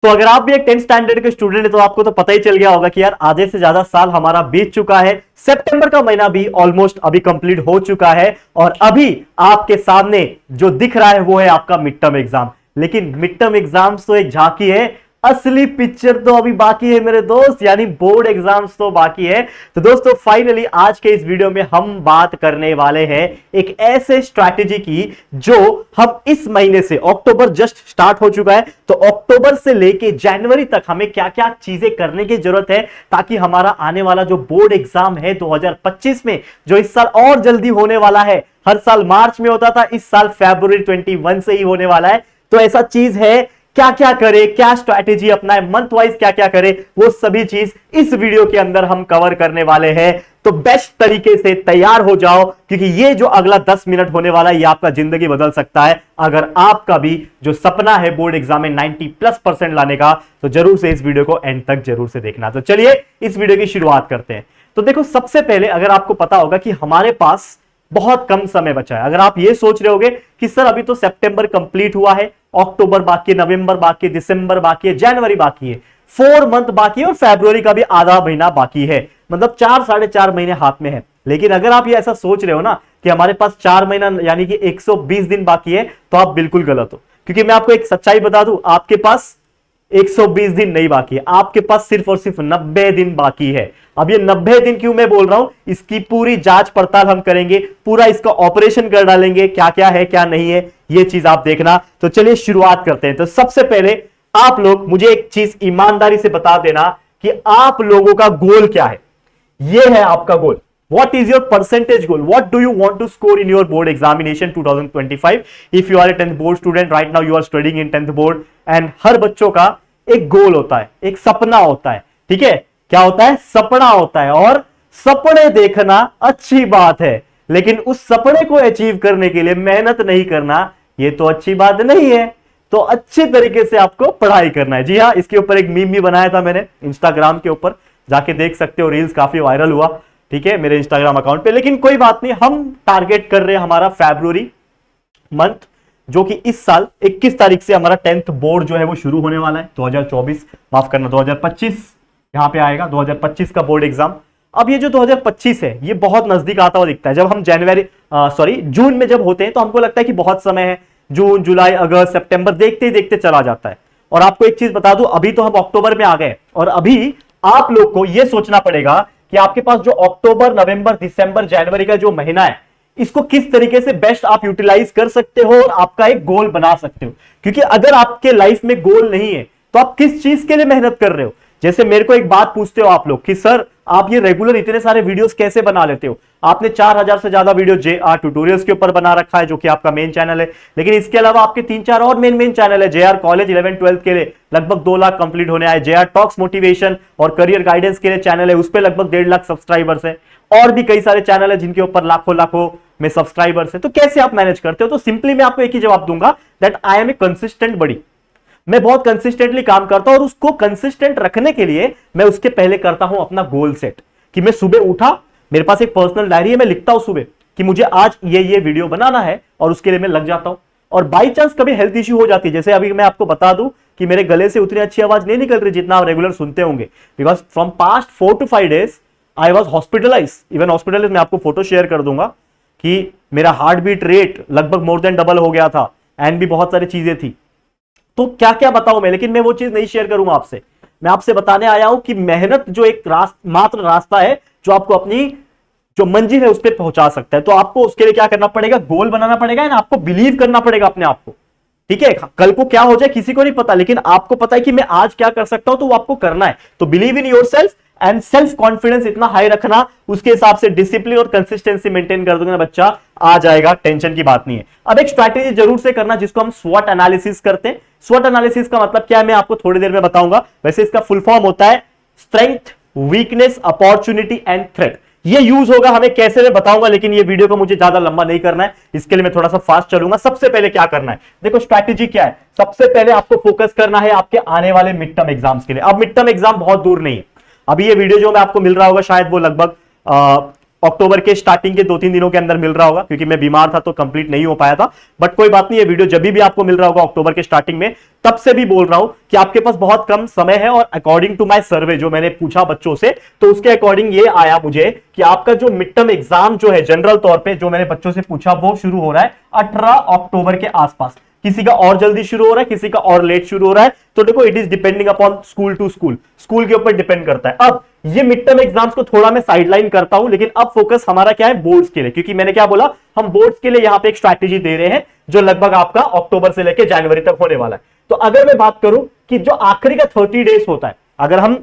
तो अगर आप भी एक 10th स्टैंडर्ड के स्टूडेंट है तो आपको तो पता ही चल गया होगा कि यार आधे से ज्यादा साल हमारा बीत चुका है। सितंबर का महीना भी ऑलमोस्ट अभी कंप्लीट हो चुका है और अभी आपके सामने जो दिख रहा है वो है आपका मिड टर्म एग्जाम। लेकिन मिड टर्म एग्जाम्स तो एक झांकी है, असली पिक्चर तो अभी बाकी है मेरे दोस्त, यानी बोर्ड एग्जाम्स तो बाकी है। तो दोस्तों फाइनली आज के इस वीडियो में हम बात करने वाले हैं एक ऐसे स्ट्रैटेजी की जो हम इस महीने से, अक्टूबर जस्ट स्टार्ट हो चुका है, तो अक्टूबर से लेके जनवरी तक हमें क्या क्या चीजें करने की जरूरत है ताकि हमारा आने वाला जो बोर्ड एग्जाम है 2025 में, जो इस साल और जल्दी होने वाला है, हर साल मार्च में होता था, इस साल फरवरी 21 से ही होने वाला है। तो ऐसा चीज है, क्या क्या करे, क्या स्ट्रैटेजी अपनाए, मंथ वाइज क्या क्या करे, वो सभी चीज इस वीडियो के अंदर हम कवर करने वाले हैं। तो बेस्ट तरीके से तैयार हो जाओ क्योंकि ये जो अगला 10 मिनट होने वाला है ये आपका जिंदगी बदल सकता है। अगर आपका भी जो सपना है बोर्ड एग्जाम में 90+% लाने का, तो जरूर से इस वीडियो को एंड तक जरूर से देखना। तो चलिए इस वीडियो की शुरुआत करते हैं। तो देखो, सबसे पहले अगर आपको पता होगा कि हमारे पास बहुत कम समय बचा है। अगर आप ये सोच रहे होगे कि सर अभी तो सितंबर कंप्लीट हुआ है, अक्टूबर बाकी है, नवंबर बाकी है, दिसंबर बाकी है, जनवरी बाकी है, 4 मंथ बाकी है और फरवरी का भी आधा महीना बाकी है, मतलब 4-4.5 महीने हाथ में है। लेकिन अगर आप ये ऐसा सोच रहे हो ना कि हमारे पास 4 महीना यानी कि 120 दिन बाकी है, तो आप बिल्कुल गलत हो। क्योंकि मैं आपको एक सच्चाई बता दूं, आपके पास 120 दिन नहीं बाकी है, आपके पास सिर्फ और सिर्फ 90 दिन बाकी है। अब ये 90 दिन क्यों मैं बोल रहा हूं, इसकी पूरी जांच पड़ताल हम करेंगे, पूरा इसका ऑपरेशन कर डालेंगे, क्या क्या है क्या नहीं है, ये चीज आप देखना। तो चलिए शुरुआत करते हैं। तो सबसे पहले आप लोग मुझे एक चीज ईमानदारी से बता देना कि आप लोगों का गोल क्या है। ये है आपका गोल। What is your percentage goal? What do you want to score in your board examination 2025? If you are a 10th board student right now, you are studying in 10th board, and हर बच्चों का एक गोल होता है, एक सपना होता है, ठीक है? क्या होता है? सपना होता है। और सपने देखना अच्छी बात है, लेकिन उस सपने को अचीव करने के लिए मेहनत नहीं करना, ये तो अच्छी बात नहीं है। तो अच्छे तरीके से आपको पढ़ाई करना है। जी हाँ, इसके ऊपर एक मीम भी बनाया था मैंने इंस्टाग्राम के ऊपर, जाके देख सकते हो, रील्स काफी वायरल हुआ, ठीक है, मेरे इंस्टाग्राम अकाउंट पे। लेकिन कोई बात नहीं, हम टारगेट कर रहे हैं हमारा फरवरी मंथ, जो कि इस साल 21 तारीख से हमारा 10th बोर्ड जो है वो शुरू होने वाला है। 2024 माफ करना, 2025 यहां पे आएगा, 2025 का बोर्ड एग्जाम। अब ये जो 2025 है ये बहुत नजदीक आता हुआ दिखता है। जब हम जून में जब होते हैं तो हमको लगता है कि बहुत समय है, जून जुलाई अगस्त सितंबर देखते ही देखते चला जाता है। और आपको एक चीज बता दूं, अभी तो हम अक्टूबर में आ गए और अभी आप लोग को यह सोचना पड़ेगा कि आपके पास जो अक्टूबर नवंबर दिसंबर जनवरी का जो महीना है, इसको किस तरीके से बेस्ट आप यूटिलाइज कर सकते हो और आपका एक गोल बना सकते हो। क्योंकि अगर आपके लाइफ में गोल नहीं है तो आप किस चीज के लिए मेहनत कर रहे हो। जैसे मेरे को एक बात पूछते हो आप लोग कि सर आप ये रेगुलर इतने सारे वीडियोस कैसे बना लेते हो। आपने 4000 से ज्यादा वीडियो JR ट्यूटोरियल्स के ऊपर बना रखा है, जो कि आपका मेन चैनल है। लेकिन इसके अलावा आपके 3-4 और मेन चैनल है। JR कॉलेज 11-12 के लिए लगभग 2 लाख कंप्लीट होने आए। JR टॉक्स मोटिवेशन और करियर गाइडेंस के लिए चैनल है, उस पर लगभग 1.5 लाख सब्सक्राइबर्स है। और भी कई सारे चैनल है जिनके ऊपर लाखों में सब्सक्राइबर्स है। तो कैसे आप मैनेज करते हो? तो सिंपली मैं आपको एक ही जवाब दूंगा, that I am a consistent buddy. मैं बहुत कंसिस्टेंटली काम करता हूं और उसको कंसिस्टेंट रखने के लिए मैं उसके पहले करता हूं अपना गोल सेट। कि मैं सुबह उठा, मेरे पास एक पर्सनल डायरी है, मैं लिखता हूं सुबह कि मुझे आज ये वीडियो बनाना है और उसके लिए मैं लग जाता हूं। और बाई चांस कभी हेल्थ इश्यू हो जाती है, जैसे अभी मैं आपको बता दूं कि मेरे गले से उतनी अच्छी आवाज नहीं निकल रही जितना आप रेगुलर सुनते होंगे, because from past 4 to 5 days I was hospitalise. Even hospitalise मैं आपको फोटो शेयर कर दूंगा कि मेरा हार्ट बीट रेट लगभग मोर देन डबल हो गया था एंड भी बहुत सारी चीजें थी। तो क्या क्या बताऊं मैं, लेकिन मैं वो चीज नहीं शेयर करूंगा आपसे। मैं आपसे बताने आया हूं कि मेहनत जो एक मात्र रास्ता है जो आपको अपनी जो मंजिल है उस पर पहुंचा सकता है। तो आपको उसके लिए क्या करना पड़ेगा, गोल बनाना पड़ेगा ना, आपको बिलीव करना पड़ेगा अपने आप को। ठीक है, कल को क्या हो जाए किसी को नहीं पता, लेकिन आपको पता है कि मैं आज क्या कर सकता हूं, तो वो आपको करना है। तो believe in yourself and self confidence इतना हाई रखना, उसके हिसाब से डिसिप्लिन और कंसिस्टेंसी मेंटेन कर दोगे ना, बच्चा आ जाएगा, टेंशन की बात नहीं है। अब एक स्ट्रैटेजी जरूर से करना जिसको हम स्वॉट एनालिसिस करते हैं। स्वॉट एनालिसिस का मतलब क्या है मैं आपको थोड़ी देर में बताऊंगा। वैसे इसका फुल फॉर्म होता है strength, weakness, opportunity and threat. ये यूज होगा हमें कैसे मैं बताऊंगा, लेकिन ये वीडियो को मुझे ज्यादा लंबा नहीं करना है, इसके लिए मैं थोड़ा सा फास्ट चलूंगा। सबसे पहले क्या करना है, देखो स्ट्रैटेजी क्या है। सबसे पहले आपको फोकस करना है आपके आने वाले मिड टर्म एग्जाम्स के लिए। अब मिड टर्म एग्जाम बहुत दूर नहीं है। अभी ये वीडियो जो मैं आपको मिल रहा होगा शायद वो लगभग अक्टूबर के स्टार्टिंग के 2-3 दिनों के अंदर मिल रहा होगा, क्योंकि मैं बीमार था तो कंप्लीट नहीं हो पाया था। बट कोई बात नहीं, ये वीडियो जब भी आपको मिल रहा होगा अक्टूबर के स्टार्टिंग में, तब से भी बोल रहा हूं कि आपके पास बहुत कम समय है। और अकॉर्डिंग टू माय सर्वे जो मैंने पूछा बच्चों से, तो उसके अकॉर्डिंग ये आया मुझे कि आपका जो मिड टर्म एग्जाम जो है जनरल तौर पे, जो मैंने बच्चों से पूछा, वो शुरू हो रहा है 18 अक्टूबर के आसपास। किसी का और जल्दी शुरू हो रहा है, किसी का और लेट शुरू हो रहा है। तो देखो, it is depending upon school to school, school के ऊपर डिपेंड करता है। अब ये मिड टर्म एग्जाम्स को थोड़ा मैं साइडलाइन करता हूं, लेकिन अब फोकस हमारा क्या है, बोर्ड्स के लिए। क्योंकि मैंने क्या बोला, हम बोर्ड्स के लिए यहां पे एक स्ट्रैटेजी दे रहे हैं जो लगभग आपका अक्टूबर से लेकर जनवरी तक होने वाला है। तो अगर मैं बात करूं कि जो आखिरी का 30 डेज होता है, अगर हम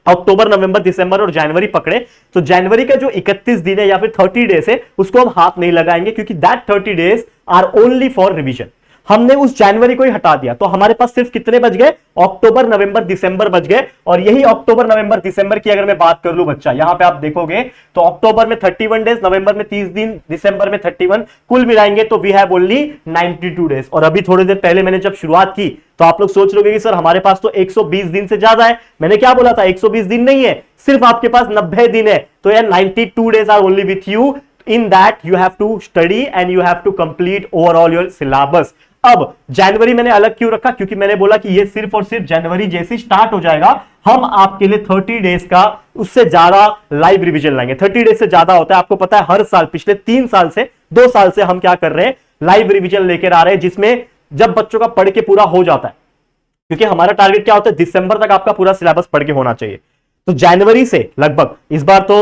अक्टूबर, नवंबर, दिसंबर और जनवरी पकड़े, तो जनवरी का जो 31 दिन है या फिर 30 डेज है, उसको हम हाथ नहीं लगाएंगे, क्योंकि that 30 days are only for revision. हमने उस जनवरी को ही हटा दिया, तो हमारे पास सिर्फ कितने बच गए, अक्टूबर, नवंबर, दिसंबर बच गए। और यही अक्टूबर, नवंबर, दिसंबर की अगर मैं बात कर लूं बच्चा, यहां पे आप देखोगे तो अक्टूबर में 31 डेज, नवंबर में 30 दिन, दिसंबर में 31, कुल मिलाएंगे तो वी हैव ओनली 92 डेज। और अभी थोड़ी देर पहले मैंने जब शुरुआत की तो आप लोग सोच रहे कि सर हमारे पास तो 120 दिन से ज्यादा है। मैंने क्या बोला था, 120 दिन नहीं है, सिर्फ आपके पास 90 दिन है। तो यार 92 days are only with you, in that you have to study and you have to complete overall your syllabus. अब जनवरी मैंने अलग क्यों रखा, क्योंकि मैंने बोला कि ये सिर्फ और सिर्फ जनवरी जैसे स्टार्ट हो जाएगा, हम आपके लिए 30 डेज का उससे ज्यादा लाइव रिवीजन लाएंगे। 30 डेज से ज्यादा होता है, आपको पता है हर साल, पिछले 3 साल से, 2 साल से हम क्या कर रहे हैं, लाइव रिवीजन लेकर आ रहे हैं, जिसमें जब बच्चों का पढ़ के पूरा हो जाता है, क्योंकि हमारा टारगेट क्या होता है, दिसंबर तक आपका पूरा सिलेबस पढ़ के होना चाहिए। तो जनवरी से लगभग, इस बार तो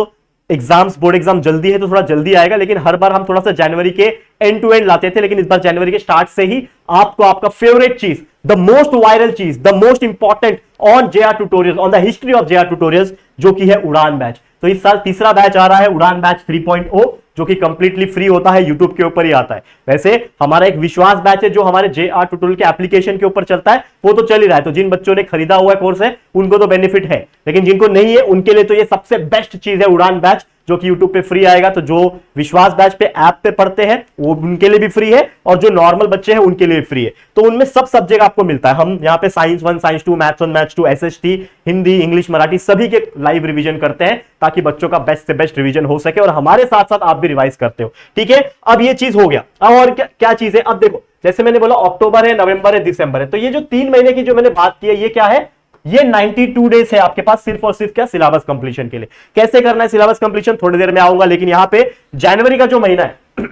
एग्जाम्स, बोर्ड एग्जाम जल्दी है तो थोड़ा जल्दी आएगा, लेकिन हर बार हम थोड़ा सा जनवरी के एंड टू एंड लाते थे, लेकिन इस बार जनवरी के स्टार्ट से ही आपको आपका फेवरेट चीज, द मोस्ट वायरल चीज, the most important on JR tutorials, on the history of JR tutorials, जो कि है उड़ान बैच। तो इस साल तीसरा बैच आ रहा है, उड़ान बैच 3.0, जो कि कंप्लीटली फ्री होता है, यूट्यूब के ऊपर ही आता है। वैसे हमारा एक विश्वास बैच है जो हमारे जेआर ट्यूटोरियल के एप्लीकेशन के ऊपर चलता है, वो तो चल ही रहा है। तो जिन बच्चों ने खरीदा हुआ कोर्स है उनको तो बेनिफिट है, लेकिन जिनको नहीं है उनके लिए तो ये सबसे बेस्ट चीज है, उड़ान बैच, जो कि YouTube पे फ्री आएगा। तो जो विश्वास बैच पे ऐप पे पढ़ते हैं वो उनके लिए भी फ्री है, और जो नॉर्मल बच्चे हैं उनके लिए फ्री है। तो उनमें सब सब्जेक्ट आपको मिलता है। हम यहाँ पे science 1, science 2, maths 1, maths 2, SST, Hindi, English, Marathi, सभी के लाइव रिवीजन करते हैं, ताकि बच्चों का बेस्ट से बेस्ट रिवीजन हो सके, और हमारे साथ साथ आप भी रिवाइज करते हो। ठीक है, अब ये चीज हो गया। अब और क्या चीज है, अब देखो, जैसे मैंने बोला अक्टूबर है, नवंबर है, दिसंबर है, तो ये जो 3 महीने की जो मैंने बात की है, ये क्या है, ये 92 डेज है आपके पास, सिर्फ और सिर्फ क्या, सिलेबस कंप्लीशन के लिए। कैसे करना है सिलेबस कंप्लीशन, थोड़ी देर में आऊंगा, लेकिन यहां पे जनवरी का जो महीना है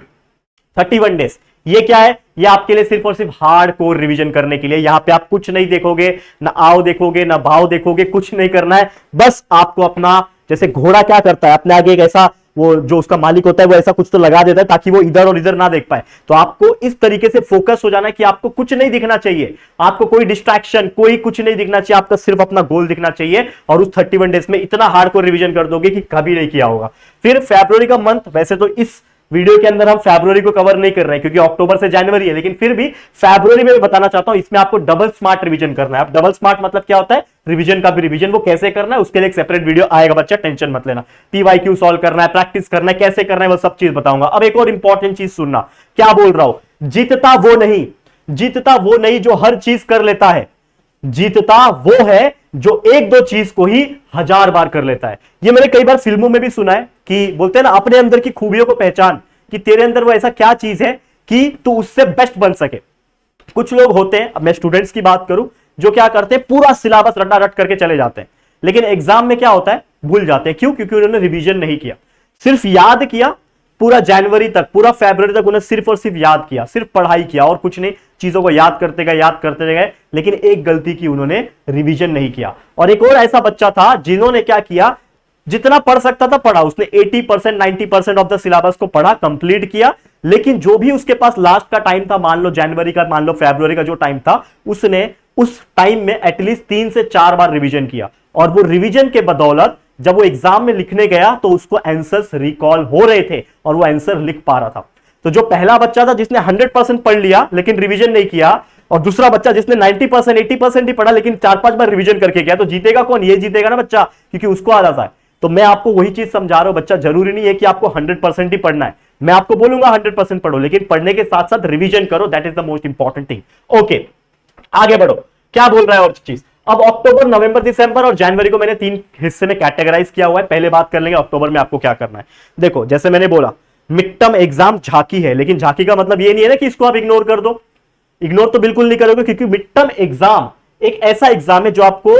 31 डेज, ये क्या है, ये आपके लिए सिर्फ और सिर्फ हार्ड कोर रिवीजन करने के लिए। यहां पे आप कुछ नहीं देखोगे, ना आओ देखोगे, ना भाव देखोगे, कुछ नहीं करना है। बस आपको अपना, जैसे घोड़ा क्या करता है, अपने आगे एक ऐसा, वो जो उसका मालिक होता है वो ऐसा कुछ तो लगा देता है ताकि वो इधर और इधर ना देख पाए। तो आपको इस तरीके से फोकस हो जाना है कि आपको कुछ नहीं दिखना चाहिए, आपको कोई डिस्ट्रैक्शन, कोई कुछ नहीं दिखना चाहिए, आपका सिर्फ अपना गोल दिखना चाहिए। और उस 31 डेज में इतना हार्डकोर रिवीजन कर दोगे कि कभी नहीं किया होगा। फिर फरवरी का मंथ, वैसे तो इस वीडियो के अंदर हम फरवरी को कवर नहीं कर रहे हैं क्योंकि अक्टूबर से जनवरी है, लेकिन फिर भी फरवरी में बताना चाहता हूं, इसमें आपको डबल स्मार्ट रिवीजन करना है। अब डबल स्मार्ट मतलब क्या होता है, रिवीजन का भी रिवीजन, वो कैसे करना है उसके लिए एक सेपरेट वीडियो आएगा बच्चा, टेंशन मत लेना। PYQ सॉल्व करना है, प्रैक्टिस करना है, कैसे करना है वो सब चीज बताऊंगा। अब एक और इंपॉर्टेंट चीज सुनना, क्या बोल रहा हूं, जीतता वो नहीं जो हर चीज कर लेता है, जीतता वो है जो 1-2 चीज को ही 1000 बार कर लेता है। ये मैंने कई बार फिल्मों में भी सुना है कि बोलते हैं ना, अपने अंदर की खूबियों को पहचान, कि तेरे अंदर वो ऐसा क्या चीज है कि तू उससे बेस्ट बन सके। कुछ लोग होते हैं, अब मैं स्टूडेंट्स की बात करूं, जो क्या करते हैं, पूरा सिलेबस रट्टा रट करके चले जाते हैं, लेकिन एग्जाम में क्या होता है, भूल जाते हैं। क्यों? क्योंकि उन्होंने रिवीजन नहीं किया, सिर्फ याद किया। पूरा जनवरी तक, पूरा फरवरी तक उन्हें सिर्फ और सिर्फ याद किया, सिर्फ पढ़ाई किया और कुछ नहीं, चीजों को याद करते गए, लेकिन एक गलती की, उन्होंने रिवीजन नहीं किया। और एक और ऐसा बच्चा था जिन्होंने क्या किया, जितना पढ़ सकता था पढ़ा, उसने 80% 90% ऑफ द सिलेबस को पढ़ा, कंप्लीट किया, लेकिन जो भी उसके पास लास्ट का टाइम था, मान लो जनवरी का, मान लो फरवरी का जो टाइम था, उसने उस टाइम में एटलीस्ट 3 से 4 बार रिवीजन किया। और वो रिवीजन के बदौलत जब वो एग्जाम में लिखने गया तो उसको आंसर्स रिकॉल हो रहे थे और वो आंसर लिख पा रहा था। तो जो पहला बच्चा था जिसने 100% पढ़ लिया लेकिन रिवीजन नहीं किया, और दूसरा बच्चा जिसने 90% 80% ही पढ़ा लेकिन 4-5 बार रिवीजन करके गया, तो जीतेगा कौन? ये जीतेगा ना बच्चा, क्योंकि उसको आदत है। तो मैं आपको वही चीज समझा रहा हूं बच्चा, जरूरी नहीं है कि आपको 100% ही पढ़ना है। मैं आपको बोलूंगा 100% पढ़ो, लेकिन पढ़ने के साथ साथ रिवीजन करो, that is the most important thing. Okay, आगे बढ़ो, क्या बोल रहा है और चीज। अब अक्टूबर, नवंबर, दिसंबर और जनवरी को मैंने 3 हिस्से में कैटेगराइज किया हुआ है। पहले बात कर लेंगे अक्टूबर में आपको क्या करना है। देखो, जैसे मैंने बोला, मिड टर्म एग्जाम झांकी है, लेकिन झांकी का मतलब ये नहीं है ना कि इसको आप इग्नोर कर दो। इग्नोर तो बिल्कुल नहीं करोगे, क्योंकि मिड टर्म एग्जाम एक ऐसा एग्जाम है जो आपको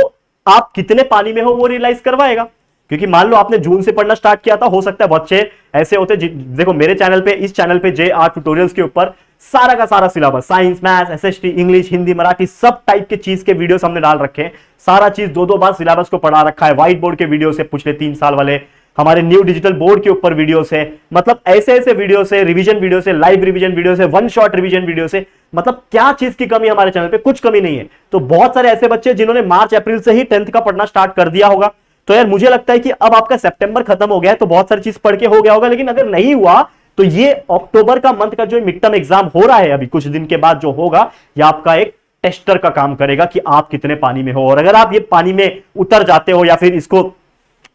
आप कितने पानी में हो वो रियलाइज करवाएगा। क्योंकि मान लो आपने जून से पढ़ना स्टार्ट किया था, हो सकता है बच्चे ऐसे होते, देखो मेरे चैनल पे, इस चैनल पे JR ट्यूटोरियल्स के ऊपर सारा का सारा syllabus, science, maths, SST, English, Hindi, Marathi, सब टाइप के चीज के वीडियोस हमने डाल रखे हैं। सारा चीज 2-2 बार सिलेबस को पढ़ा रखा है। व्हाइट बोर्ड के वीडियो से पिछले 3 साल वाले, हमारे न्यू डिजिटल बोर्ड के ऊपर वीडियो से, मतलब ऐसे ऐसे वीडियो से, रिवीजन वीडियो से, लाइव रिवीजन वीडियो से, वन शॉट रिवीजन वीडियो से, मतलब क्या चीज की कमी हमारे चैनल पे, कुछ कमी नहीं है। तो बहुत सारे ऐसे बच्चे जिन्होंने मार्च अप्रैल से ही 10th का पढ़ना स्टार्ट कर दिया होगा। तो यार मुझे लगता है कि अब आपका सितंबर खत्म हो गया है तो बहुत सारी चीज पढ़ के हो गया होगा। लेकिन अगर नहीं हुआ तो ये अक्टूबर का मंथ का जो मिड टर्म एग्जाम हो रहा है अभी कुछ दिन के बाद जो होगा, ये आपका एक टेस्टर का काम करेगा कि आप कितने पानी में हो। और अगर आप ये पानी में उतर जाते हो या फिर इसको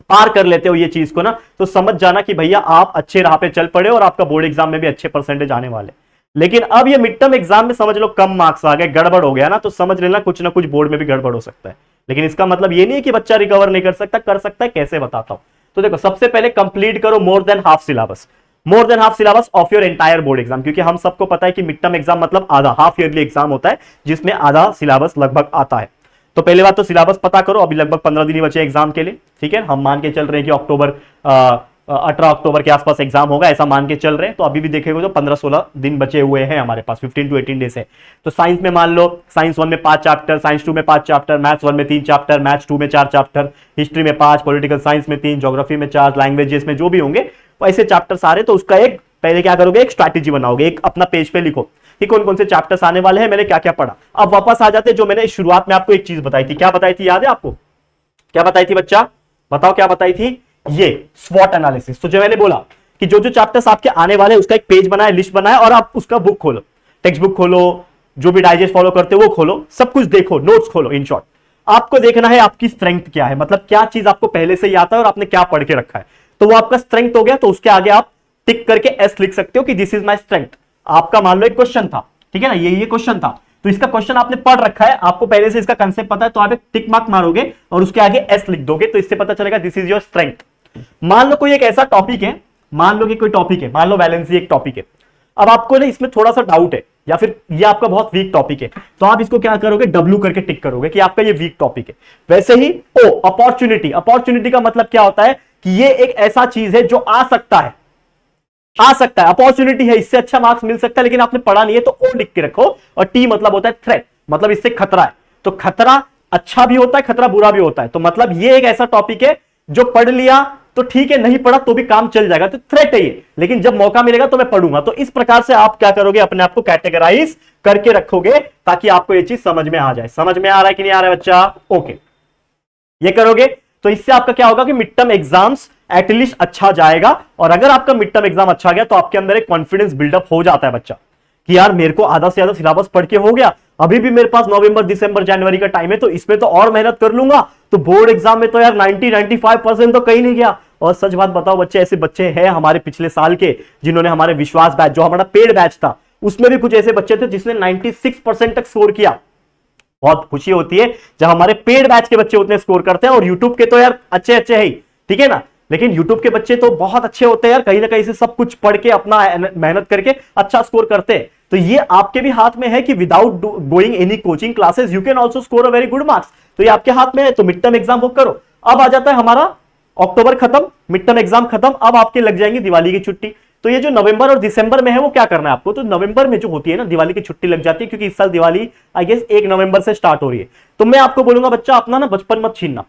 पार कर लेते हो ये चीज को ना, तो समझ जाना कि भैया आप अच्छे राह पे चल पड़े और आपका बोर्ड एग्जाम में भी अच्छे परसेंटेज आने वाले। लेकिन अब ये मिड टर्म एग्जाम में समझ लो कम मार्क्स आ गए, गड़बड़ हो गया ना, तो समझ लेना कुछ ना कुछ बोर्ड में भी गड़बड़ हो सकता है। लेकिन इसका मतलब ये नहीं है कि बच्चा रिकवर नहीं कर सकता, कर सकता है। कैसे बताता हूं। तो देखो, सबसे पहले कंप्लीट करो more than half syllabus, more than half syllabus of your entire board exam. क्योंकि हम सबको पता है कि मिड टर्म एग्जाम मतलब आधा, हाफ ईयरली एग्जाम होता है जिसमें आधा सिलेबस लगभग आता है। तो पहले बात तो सिलेबस पता करो। अभी लगभग 15 दिन ही बचे एग्जाम के लिए, ठीक है। हम मान के चल रहे हैं कि अक्टूबर 18 अक्टूबर के आसपास एग्जाम होगा, ऐसा मान के चल रहे हैं। तो अभी भी देखेंगे तो 15-16 दिन बचे हुए हैं हमारे पास, 15 to 18 डेज है। तो साइंस में मान लो, साइंस 1 में 5 चैप्टर, साइंस 2 में 5 चैप्टर, मैथ्स 1 में 3 चैप्टर, मैथ्स 2 में 4 चैप्टर, हिस्ट्री में 5, पॉलिटिकल साइंस में 3, ज्योग्राफी में 4, लैंग्वेजेस में जो भी होंगे ऐसे चैप्टर सारे। तो उसका एक पहले क्या करोगे, एक स्ट्रैटेजी बनाओगे, एक अपना पेज पे लिखो कि कौन कौन से चैप्टर्स आने वाले हैं, मैंने क्या क्या पढ़ा। अब वापस आ जाते जो मैंने शुरुआत में आपको एक चीज बताई थी। क्या बताई थी, याद है आपको? क्या बताई थी बच्चा, बताओ क्या बताई थी? ये स्वॉट एनालिसिस। तो जो मैंने बोला कि जो जो चैप्टर्स आपके आने वाले हैं उसका एक पेज बनाए, लिस्ट बनाए, और आप उसका बुक खोलो, टेक्स्ट बुक खोलो, जो भी डाइजेस्ट फॉलो करते हो वो खोलो, सब कुछ देखो, नोट्स खोलो। इन शॉर्ट आपको देखना है आपकी स्ट्रेंथ क्या है, मतलब क्या चीज आपको पहले से ही आता है और आपने क्या पढ़ के रखा है। तो वो आपका स्ट्रेंथ हो गया। तो उसके आगे आप टिक करके एस लिख सकते हो कि दिस इज माई स्ट्रेंथ। आपका मान लो एक क्वेश्चन था, ठीक है ना, ये क्वेश्चन था, तो इसका क्वेश्चन आपने पढ़ रखा है, आपको पहले से इसका कंसेप्ट पता है, तो आप एक टिक मार्क मारोगे और उसके आगे एस लिख दोगे, तो इससे पता चलेगा दिस इज योर स्ट्रेंथ। मान लो कोई एक ऐसा टॉपिक है, मान लो कि कोई टॉपिक है, मान लो वैलेंसी एक टॉपिक है। अब आपको ना इसमें थोड़ा सा डाउट है या फिर ये आपका बहुत वीक टॉपिक है, तो आप इसको क्या करोगे, डब्ल्यू करके टिक करोगे कि आपका ये वीक टॉपिक है। वैसे ही ओ अपॉर्चुनिटी, अपॉर्चुनिटी का मतलब क्या होता है कि ये एक ऐसा चीज है जो आ सकता है, आ सकता है, अपॉर्चुनिटी है, इससे अच्छा मार्क्स मिल सकता है, लेकिन आपने पढ़ा नहीं है, तो ओ लिख के रखो। और टी मतलब होता है थ्रेट, मतलब इससे खतरा है। तो खतरा अच्छा भी होता है, खतरा बुरा भी होता है। तो मतलब ये एक ऐसा टॉपिक है जो पढ़ लिया तो ठीक है, नहीं पढ़ा तो भी काम चल जाएगा, तो थ्रेट है ये, लेकिन जब मौका मिलेगा तो मैं पढ़ूंगा। तो इस प्रकार से आप क्या करोगे, अपने आप को कैटेगराइज करके रखोगे ताकि आपको ये चीज समझ में आ जाए। समझ में आ रहा है कि नहीं आ रहा है बच्चा? ओके, ये करोगे तो इससे आपका क्या होगा कि मिड टर्म एग्जाम्स एटलीस्ट अच्छा जाएगा। और अगर आपका मिड टर्म एग्जाम अच्छा गया तो आपके अंदर एक कॉन्फिडेंस बिल्डअप हो जाता है बच्चा कि यार मेरे को आधा से ज्यादा सिलेबस पढ़ के हो गया, अभी भी मेरे पास नवंबर, दिसंबर, जनवरी का टाइम है, तो इसमें तो और मेहनत कर लूंगा। तो बोर्ड एग्जाम में तो यार 90-95% तो कहीं नहीं गया। और सच बात बताओ बच्चे, ऐसे बच्चे हैं हमारे पिछले साल के जिन्होंने हमारे विश्वास बैच, जो हमारा पेड बैच था, उसमें भी कुछ ऐसे बच्चे थे जिसने 96% तक स्कोर किया। बहुत खुशी होती है जब हमारे पेड बैच के बच्चे उतने स्कोर करते हैं। और यूट्यूब के तो यार अच्छे अच्छे है ही, ठीक है ना, लेकिन यूट्यूब के बच्चे तो बहुत अच्छे होते हैं यार, कहीं ना कहीं से सब कुछ पढ़ के अपना मेहनत करके अच्छा स्कोर करते हैं। तो ये आपके भी हाथ में है कि without going any coaching classes you can also score a very good marks. तो ये आपके हाथ में है। तो मिड टर्म एग्जाम बुक करो। अब आ जाता है हमारा अक्टूबर खत्म, मिड टर्म एग्जाम खत्म, अब आपके लग जाएंगे दिवाली की छुट्टी। तो ये जो नवंबर और दिसंबर में है वो क्या करना है आपको, तो नवंबर में जो होती है ना दिवाली की छुट्टी लग जाती है, क्योंकि इस साल दिवाली आई गेस 1 नवंबर से स्टार्ट हो रही है। तो मैं आपको बोलूंगा बच्चा अपना ना बचपन मत छीनना,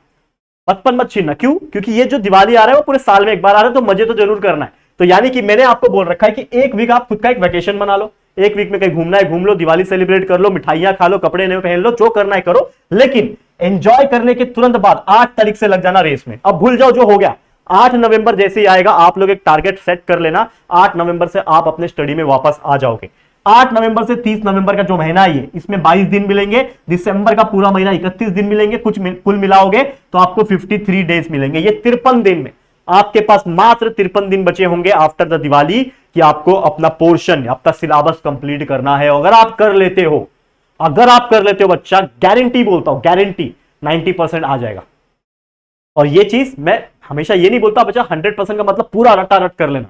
बचपन मत छीनना। क्यों? क्योंकि ये जो दिवाली आ रहा है वो पूरे साल में एक बार आ रहा है, तो मजे तो जरूर करना है। तो यानी कि मैंने आपको बोल रखा है कि एक वीक आप खुद का एक वैकेशन बना लो, एक वीक में कहीं घूमना है घूम लो, दिवाली सेलिब्रेट कर लो, मिठाइयां खा लो, कपड़े नए पहन लो, जो करना है करो, लेकिन एंजॉय करने के तुरंत बाद 8 तारीख से लग जाना रेस में। अब भूल जाओ जो हो गया, 8 नवंबर जैसे ही आएगा आप लोग एक टारगेट सेट कर लेना, 8 नवंबर से आप अपने स्टडी में वापस आ जाओगे। 8 नवंबर से 30 नवंबर का जो महीना है इसमें 22 दिन मिलेंगे, दिसंबर का पूरा महीना 31 दिन मिलेंगे, कुछ कुल मिलाओगे तो आपको 53 डेज मिलेंगे। ये 53 दिन में आपके पास मात्र 53 दिन बचे होंगे आफ्टर द दिवाली कि आपको अपना पोर्शन, अपना सिलेबस कंप्लीट करना है। अगर आप कर लेते हो, अगर आप कर लेते हो बच्चा, गारंटी बोलता हूं, गारंटी, 90% आ जाएगा। और ये चीज मैं हमेशा ये नहीं बोलता बच्चा 100% का मतलब पूरा रट्टा रट कर लेना।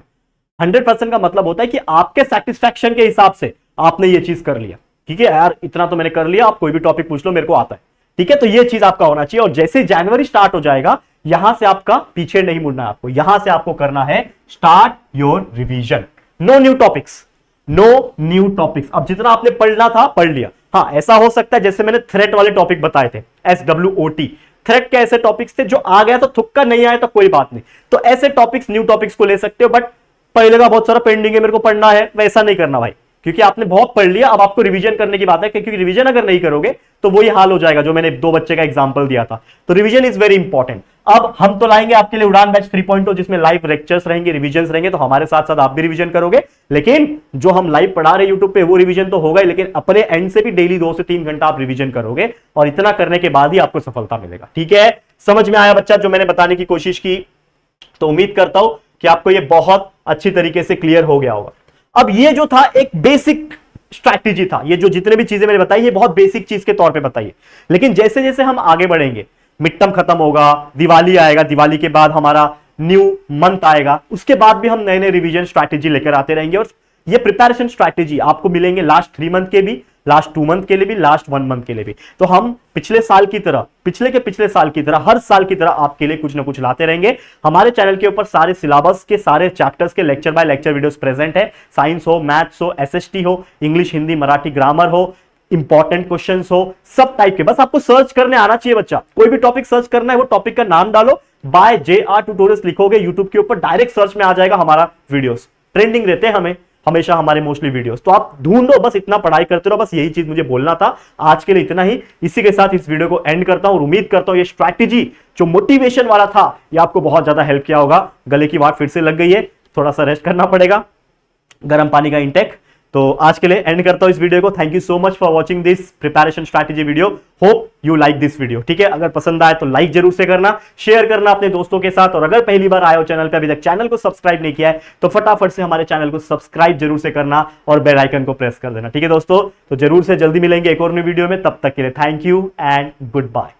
100% का मतलब होता है कि आपके सेटिस्फैक्शन के हिसाब से आपने ये चीज कर लिया, ठीक है यार इतना तो मैंने कर लिया, आप कोई भी टॉपिक पूछ लो मेरे को आता है, ठीक है। तो ये चीज आपका होना चाहिए। और जैसे जनवरी स्टार्ट हो जाएगा यहां से आपका पीछे नहीं मुड़ना है, आपको यहां से आपको करना है start your revision. No new topics, no new topics. अब जितना आपने पढ़ना था पढ़ लिया। हाँ ऐसा हो सकता है जैसे मैंने थ्रेट वाले टॉपिक बताए थे, SWOT थ्रेट के ऐसे टॉपिक्स थे जो आ गया तो थुक्का, नहीं आया तो कोई बात नहीं। तो ऐसे टॉपिक्स न्यू टॉपिक्स को ले सकते हो, बट पहले का बहुत सारा पेंडिंग है मेरे को पढ़ना है, वैसा नहीं करना भाई, क्योंकि आपने बहुत पढ़ लिया। अब आपको रिवीजन करने की बात है, क्योंकि रिवीजन अगर नहीं करोगे तो वही हाल हो जाएगा जो मैंने 2 बच्चे का एग्जांपल दिया था। तो रिवीजन इज वेरी इंपॉर्टेंट। अब हम तो लाएंगे आपके लिए उड़ान बैच 3.0 जिसमें लाइव लेक्चर्स रहेंगे, रिवीजन रहेंगे, तो हमारे साथ साथ आप भी रिवीजन करोगे। लेकिन जो हम लाइव पढ़ा रहे यूट्यूब पे वो रिवीजन तो होगा ही, लेकिन अपने एंड से भी डेली 2 से 3 घंटा आप रिवीजन करोगे, और इतना करने के बाद ही आपको सफलता मिलेगा। ठीक है, समझ में आया बच्चा जो मैंने बताने की कोशिश की? तो उम्मीद करता हूं कि आपको ये बहुत अच्छी तरीके से क्लियर हो गया होगा। अब ये जो था एक बेसिक स्ट्रैटेजी था, ये जो जितने भी चीजें मैंने बताई ये बहुत बेसिक चीज के तौर पे बताई है। लेकिन जैसे जैसे हम आगे बढ़ेंगे, मिड टर्म खत्म होगा, दिवाली आएगा, दिवाली के बाद हमारा न्यू मंथ आएगा, उसके बाद भी हम नए नए रिवीजन स्ट्रैटेजी लेकर आते रहेंगे। और ये प्रिपरेशन स्ट्रैटेजी आपको मिलेंगे लास्ट 3 मंथ के भी, लास्ट 2 मंथ के लिए भी, लास्ट 1 मंथ के लिए भी। तो हम पिछले साल की तरह, पिछले के पिछले साल की तरह, हर साल की तरह आपके लिए कुछ ना कुछ लाते रहेंगे। हमारे चैनल के ऊपर सारे सिलेबस के सारे चैप्टर्स के lecture by lecture videos present है। साइंस हो, मैथ्स हो, SST हो, इंग्लिश, हिंदी, मराठी, ग्रामर हो, इंपॉर्टेंट क्वेश्चंस हो, सब टाइप के। बस आपको सर्च करने आना चाहिए बच्चा। कोई भी टॉपिक सर्च करना है, वो टॉपिक का नाम डालो, बाय JR ट्यूटोरियल्स लिखोगे यूट्यूब के ऊपर, डायरेक्ट सर्च में आ जाएगा हमारा वीडियोस। ट्रेंडिंग रहते हैं हमें हमेशा हमारे मोस्टली वीडियोस, तो आप ढूंढो, बस इतना पढ़ाई करते रहो। बस यही चीज मुझे बोलना था। आज के लिए इतना ही। इसी के साथ इस वीडियो को एंड करता हूं और उम्मीद करता हूं ये स्ट्रैटेजी जो मोटिवेशन वाला था ये आपको बहुत ज्यादा हेल्प किया होगा। गले की वाट फिर से लग गई है, थोड़ा सा रेस्ट करना पड़ेगा, गर्म पानी का इंटेक। तो आज के लिए एंड करता हूं इस वीडियो को। Thank you so much for watching this preparation strategy video. Hope you like this video. ठीक है, अगर पसंद आए तो लाइक जरूर से करना, शेयर करना अपने दोस्तों के साथ, और अगर पहली बार आए हो चैनल पे, अभी तक चैनल को सब्सक्राइब नहीं किया है तो फटाफट से हमारे चैनल को सब्सक्राइब जरूर से करना और बेल आइकन को प्रेस कर देना। ठीक है दोस्तों, तो जरूर से जल्दी मिलेंगे एक और नई वीडियो में। तब तक के लिए thank you and good bye.